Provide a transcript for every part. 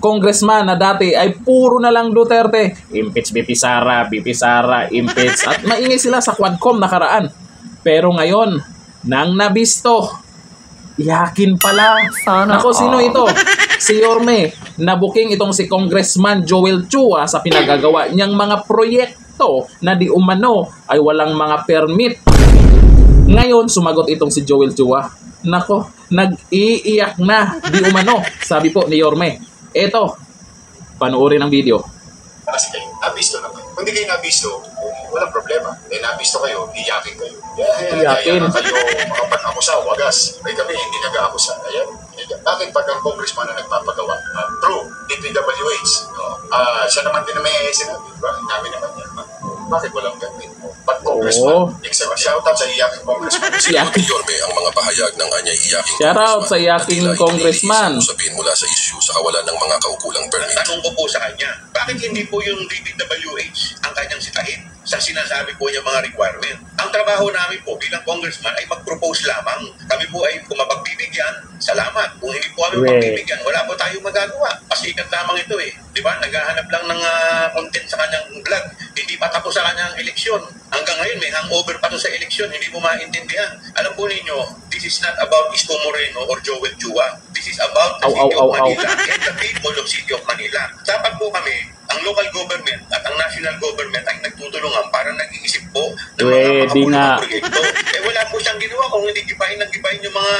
congressman na dati ay puro na lang Duterte. Impeach BP Sara, BP Sara, impeach. At maingay sila sa Quadcom nakaraan. Pero ngayon, nang nabisto, yakin pala. Ako, sino ito? Si Yorme. Nabuking itong si Congressman Joel Chua sa pinagagawa niyang mga proyekto na di umano ay walang mga permit. Ngayon, sumagot itong si Joel Chua. Nako, nag-iiyak na di umano, sabi po ni Yorme. Eto, panoorin ang video. Kasi kayo, nabisto na kayo. Kung hindi kayo nabisto, walang problema. Nabisto kayo, iyakin kayo. Iyakin. Kayo makapag-akusa, wagas. May kami, hindi nag-akusa. Ayan. Bakit pag ang congressman na nagpapagawa? True, DPWH. Siya naman din na may sinabi. Namin naman yan. Bakit walang gagawin? Pag congressman, shout out sa iyaking congressman. Sinabi Yorme ang mga pahayag ng anyay iyaking shout out sa iyaking congressman. Sabihin mula sa issue sa kawalan ng mga kaukulang permit. Tanong ko po sa kanya, bakit hindi po yung DPWH ang kanyang sitahin sa sinasabi po niya mga requirement? Ang trabaho namin po bilang congressman ay mag-propose lamang. Kami po ay kung mapagbibigyan, salamat. Kung hindi po kami mapagbibigyan, wala po tayong magagawa. Pasikat lamang ito eh. Di ba? Naghahanap lang ng content sa kanyang vlog. Hindi pa tapos sa kanyang eleksyon. Hanggang ngayon may hangover pa to sa eleksyon. Hindi po maintindihan. Alam po ninyo, this is not about Isko Moreno or Joel Chua. This is about the City of Manila and the people of City of Manila. Dapat po kami, ang local government at ang national government ay nagtutulungan para nag-iisip po ng mga makabulong proyekto. Wala po siyang ginawa kung hindi gibahin yung mga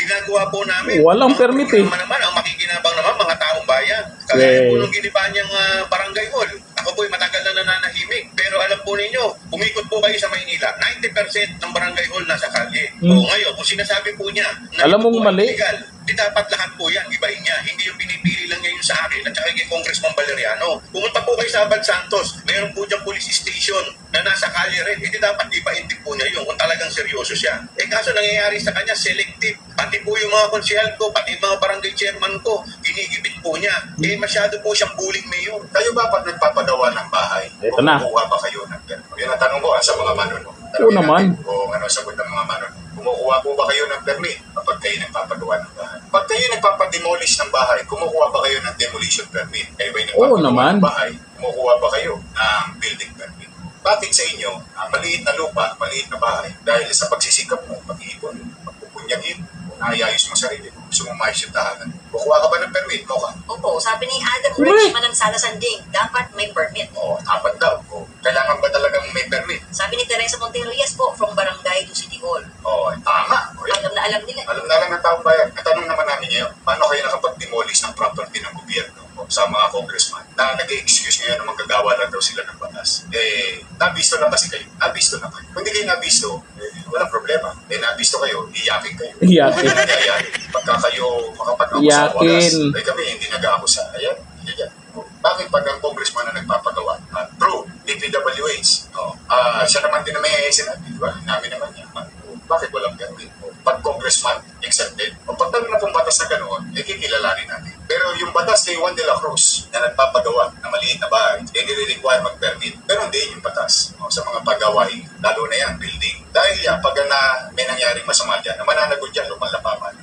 ginagawa po namin. Walang permit eh. Ang makikinabang naman, mga taong bayan. Kaya po nung giniba niyang barangay hall, ako po ay matagal na nananahimik. Pero alam po ninyo, umikot po kayo sa Maynila, 90% ng barangay hall nasa kalye. O ngayon, kung sinasabi po niya na alam mong mali, illegal, di dapat lahat po yan, ibahin niya. Hindi yung pinipili lang niya yung sa akin at saka kay Congressman Valeriano. Pumunta po kayo sa Abad Santos, meron po diyang police station na nasa kalye rin. Hindi dapat ibahin din po niya yun kung talagang seryoso siya. Kaso nangyayari sa kanya, selective. Pati po yung mga konsehal ko, pati mga barangay chairman ko, ginigibit po niya. Masyado po siyang bullying mayor. Kayo ba pag nagpapagawa ng bahay? Ito na. Kumukuha ba kayo ng permit? Yan ang tanong ko sa mga manunod. Oo naman. Kung ano sagot ng mga manunod. Kumukuha po ba kayo ng permit kapag kayo nagpapagawa ng bahay? Pag kayo nagpapademolish ng bahay, kumukuha ba kayo ng demolition permit? Kayo ba yung nagpapagawa ng bahay? Kumukuha ba kayo ng building permit? Bakit sa inyo, maliit na lupa, maliit na bahay, dahil sa pagsisikap mo, pag-iipon, pagpupunyagin, naayayos mo sarili mo, gusto mo maayos yung tahanan. Kukuha ka ba ng permit? No ka? Opo, sabi ni Adam Rich Manansala Sanding, dapat may permit. Oo, dapat daw. Kailangan ba talagang may permit? Sabi ni Teresa Montero, yes po, from barangay to City Hall. Oo, tama. Alam na alam nila. Alam na lang ng taong bayan. Natanong naman namin ngayon, paano kayo nakapag-demolish ng property ng gobyerno sa mga congressman na nag-excuse ngayon na magagawa lang daw sila ng batas? Nabisto na kasi kayo. Nabisto na kayo. Kung hindi kayo nabisto, walang problema. Nabisto kayo, iyakin kayo. Iyakin. Pagka kayo makapag-akusa, wagas. Iyakin. Kami, hindi nag-akusa. Ayan, hindi yan. Bakit pag ang congressman na nagpapagawa? True, DPWH. Siya naman din na may sinabi, di ba? Namin naman yan. Bakit walang gagawin? Pag congressman, accepted. O pag na pong batas na ganoon, kikilalanin natin. Pero yung batas kay Juan de la Cruz na nagpapagawa na maliit na bahay, nire-require mag-permit. Pero hindi yung batas sa mga paggawain, lalo na yan, building. Dahil yan, pag may nangyaring masama dyan, na mananagot dyan, lumallapaman.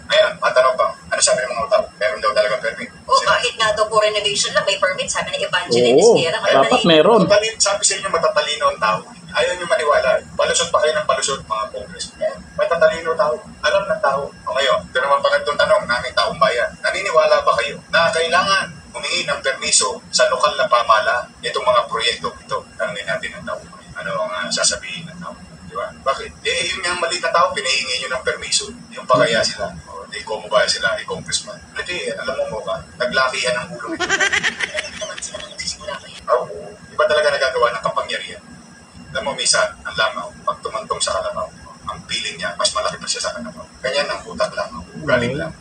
Ngayon, matanong pa, ano sabi ng mga tao? Meron daw talaga permit. Kahit nga daw po renovation lang, may permit, sabi ni Evangeline Esquera. Dapat meron. Sabi sa inyo, matatalino ang tao. Ayaw nyo maniwala. Palusot pa kayo ng palusot, mga congressman. Matatalino tao. Alam ng tao. Ngayon, ito naman pa itong tanong namin taong bayan. Naniniwala ba kayo na kailangan humingi ng permiso sa lokal na pamahalaan itong mga proyekto ito? Tanongin natin ang tao. Ano ang sasabihin ng tao? Di ba? Bakit? Yung mga maliit na tao, pinahingi nyo ng permiso. Yung pagaya sila. Hindi ko mabaya sila, congressman. Hindi, alam mo ba? Naglakihan ang ulo ito. Naman sila nang nagsisimula kayo. Iba talaga nagagawa ng kapangyarihan. Alam mo, minsan, ang langaw, pag tumantong sa kalabaw, ang piling niya, mas malaki pa siya sa kalabaw. Ganyan ang utak langaw, galing lang.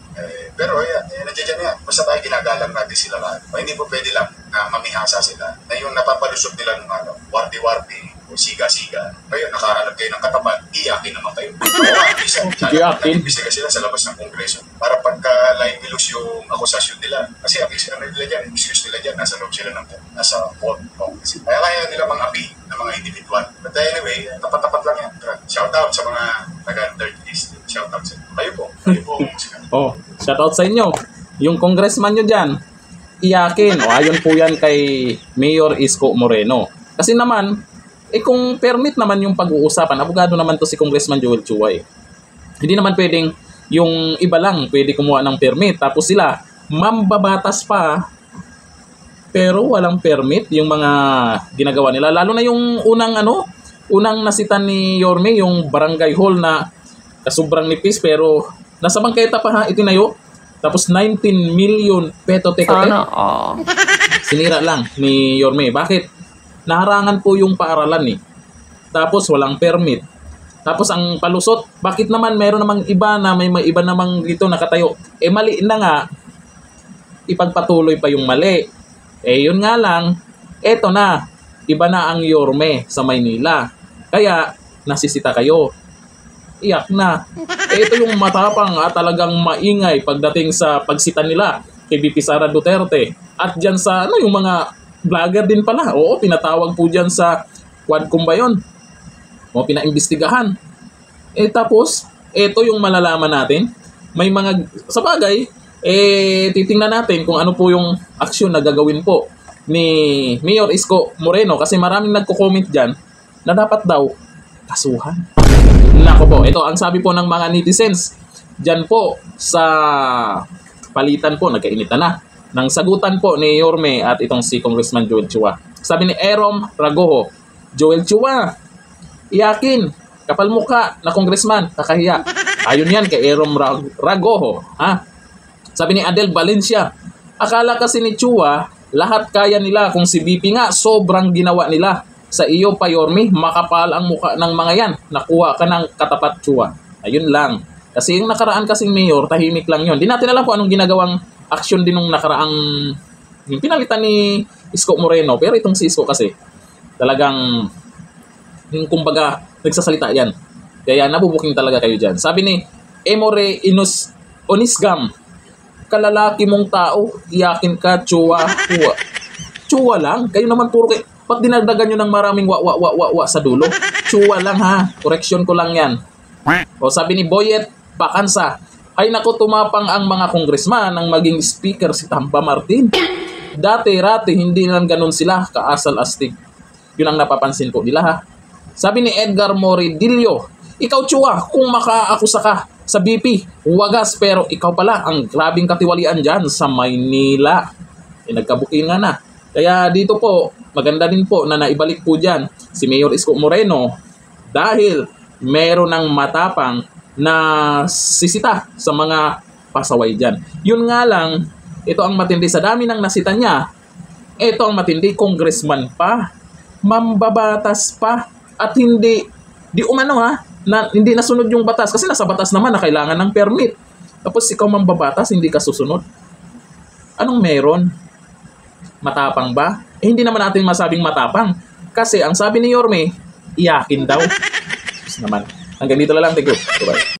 Pero nandiyan yan. Basta tayo ginagalang natin sila lahat. Hindi po pwede lang na mamihasa sila na yung napapalusot nila ng wardi-wardi o siga-siga. Ngayon, nakahanap kayo ng katapat, iyakin naman kayo. Iyakin. Bisa sila sa labas ng kongreso. Para pagka libelous yung akusasyon nila. Kasi ano nila dyan, excuse nila dyan, nasa loob sila ng nasa court. Kaya nila mga-api ng mga individual. But anyway, tapat-tapat lang yan. Shout out sa mga taga-third list. Shout out sa inyo. Kayo po. Shout out sa inyo. yung congressman nyo dyan, iyakin. O ayon po yan kay Mayor Isko Moreno. Kasi naman, kung permit naman yung pag-uusapan, abogado naman to si Congressman Joel Chua eh. Hindi naman pwedeng yung iba lang pwede kumuha ng permit. Tapos sila, mambabatas pa, pero walang permit yung mga ginagawa nila. Lalo na yung unang nasitan ni Yorme, yung barangay hall na sobrang nipis pero nasa bangketa pa ha, itinayo. Tapos 19 million peto tekote. Sinira lang ni Yorme. Bakit? Naharangan po yung paaralan eh. Tapos walang permit. Tapos ang palusot, bakit naman meron namang iba na may iba namang dito nakatayo? Mali na nga, ipagpatuloy pa yung mali. Yun nga lang, eto na, iba na ang Yorme sa Maynila. Kaya, nasisita kayo. Iyak na. Ito yung matapang at talagang maingay pagdating sa pagsita nila kay VP Sara Duterte. At dyan sa, yung mga vlogger din pala. Oo, pinatawag po dyan sa Quadcom ba yun? O, pinaimbestigahan. Tapos, ito yung malalaman natin. May mga, sa bagay, titingnan natin kung ano po yung aksyon na gagawin po ni Mayor Isko Moreno kasi maraming nagko-comment dyan na dapat daw kasuhan. Nako po, ito ang sabi po ng mga netizens dyan po sa palitan po, nagkainitan na ng sagutan po ni Yorme at itong si Congressman Joel Chua. Sabi ni Erom Ragoho, Joel Chua, iyakin, kapal mukha na congressman, kakahiya. Ayun yan kay Erom Ragoho, ha? Sabi ni Adel Valencia, akala kasi ni Chua, lahat kaya nila kung si BP nga, sobrang ginawa nila. Sa iyo pa Yorme, makapal ang mukha ng mga yan. Nakuha ka ng katapat Chua. Ayun lang. Kasi yung nakaraan kasing mayor, tahimik lang yun. Di natin alam kung anong ginagawang action din nung nakaraang yung pinalitan ni Isko Moreno. Pero itong si Isko kasi, talagang yung kumbaga, nagsasalita yan. Kaya nabubuking talaga kayo dyan. Sabi ni Emore Onisgam, kalalaki mong tao, iyakin ka, Chua. Chua lang? Kayo naman puro kayo. Ba't dinagdagan nyo ng maraming wa sa dulo? Chua lang ha. Correction ko lang yan. O sabi ni Boyet Bakansa, ay naku tumapang ang mga congressman ang maging speaker si Tampa Martin. Dati-rati hindi lang ganun sila kaasal-astig. Yun ang napapansin ko nila ha. Sabi ni Edgar Moridillo, ikaw Chua, kung makaakusa ka sa BP, wagas pero ikaw pala ang grabing katiwalian dyan sa Maynila. Nagkabukin nga na. Kaya dito po, maganda din po na naibalik po dyan si Mayor Isko Moreno dahil meron ng matapang na sisita sa mga pasaway dyan. Yun nga lang, ito ang matindi sa dami ng nasita niya. Ito ang matindi, congressman pa, mambabatas pa, at hindi umano ha, na hindi nasunod yung batas kasi nasa batas naman na kailangan ng permit. Tapos ikaw mambabatas, hindi ka susunod. Anong meron? Matapang ba? Hindi naman natin masabing matapang kasi ang sabi ni Yorme, iyakin daw. Naman. Hanggang dito na lang. Thank you. Bye-bye.